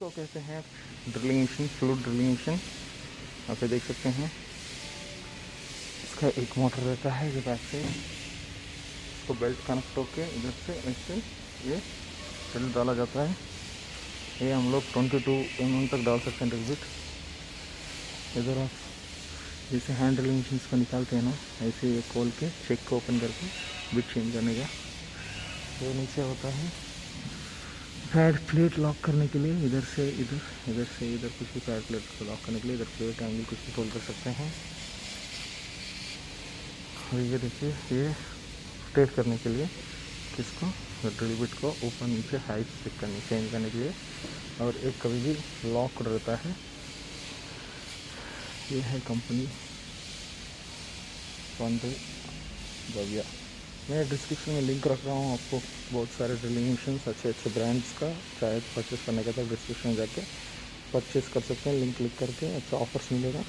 इसको कहते हैं drilling machine, flute drilling machine. आप देख सकते हैं इसका एक मोटर रहता है जो बैक से इसको बेल्ट कनेक्ट होके इधर से ऐसे ये ड्रिल डाला जाता है। ये हम लोग 22 mm तक डाल सकते हैं ड्रिल बिट। इधर आप जैसे हैंड ड्रिलिंग मशीन को निकालते हैं ना, ऐसे ये खोल के चेक को ओपन करके बिट चेंज करने का। वो नीचे होता है पैड प्लेट लॉक करने के लिए, इधर से इधर, इधर से इधर कुछ भी पैड प्लेट को लॉक करने के लिए इधर प्लेट एंगल कुछ भी होल्ड कर सकते हैं। और ये देखिए ये रोटेट करने के लिए किसको, ड्रिल बिट को ऊपर नीचे हाइट चेक करने चेंज करने के लिए। और एक कभी भी लॉक रहता है। ये है कंपनी भव्या। मैं डिस्क्रिप्शन में लिंक रख रहा हूँ आपको बहुत सारे ड्रिलिंग मशीन अच्छे अच्छे ब्रांड्स का, चाहे परचेस करने का तो डिस्क्रिप्शन में जाके परचेस कर सकते हैं। लिंक क्लिक करके अच्छा ऑफर्स मिलेगा।